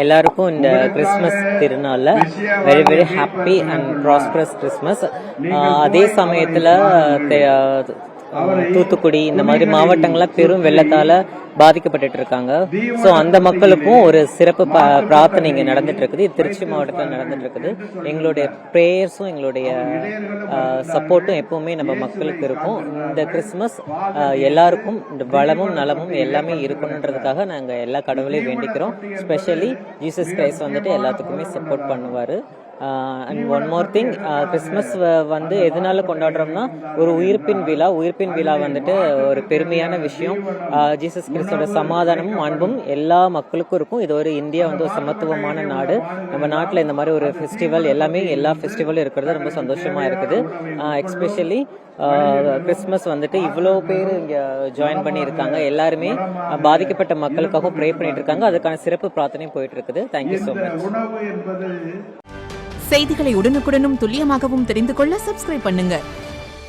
எல்லாருக்கும் இந்த கிறிஸ்மஸ் திருநாளில் very very happy and prosperous Christmas. அதே சமயத்தில் தூத்துக்குடி இந்த மாதிரி மாவட்டங்கள்லாம் பெரும் வெள்ளத்தால் பாதிக்கப்பட்டு இருக்காங்க. ஸோ அந்த மக்களுக்கும் ஒரு சிறப்பு பிரார்த்தனை இங்கே நடந்துட்டு இருக்குது. இது திருச்சி மாவட்டத்தில் நடந்துட்டு இருக்குது. எங்களுடைய ப்ரேயர்ஸும் எங்களுடைய சப்போர்ட்டும் எப்பவுமே நம்ம மக்களுக்கு இருக்கும். இந்த கிறிஸ்மஸ் எல்லாருக்கும் இந்த வளமும் நலமும் எல்லாமே இருக்கணுன்றதுக்காக நாங்கள் எல்லா கடவுளையும் வேண்டிக்கிறோம். ஸ்பெஷலி ஜீசஸ் கிரைஸ்ட் வந்துட்டு எல்லாத்துக்குமே சப்போர்ட் பண்ணுவார். And one more thing, Christmas வந்து எதனால கொண்டாடுறோம்னா ஒரு உயிர்ப்பின் விழா வந்துட்டு ஒரு பெருமையான விஷயம். ஜீசஸ் கிறிஸ்டோட சமாதானமும் அன்பும் எல்லா மக்களுக்கும் இருக்கும். இது ஒரு இந்தியா வந்து ஒரு சமத்துவமான நாடு. நம்ம நாட்டில் இந்த மாதிரி ஒரு ஃபெஸ்டிவல் எல்லா ஃபெஸ்டிவலும் இருக்கிறது ரொம்ப சந்தோஷமா இருக்குது. எஸ்பெஷலி கிறிஸ்மஸ் வந்துட்டு இவ்வளோ பேர் இங்கே ஜாயின் பண்ணியிருக்காங்க. எல்லாருமே பாதிக்கப்பட்ட மக்களுக்காக ப்ரே பண்ணிட்டு இருக்காங்க. அதுக்கான சிறப்பு பிரார்த்தனையும் போயிட்டு இருக்குது. Thank you so much. செய்திகளை உடனுக்குடனும் துல்லியமாகவும் தெரிந்து கொள்ள சப்ஸ்கிரைப் பண்ணுங்க.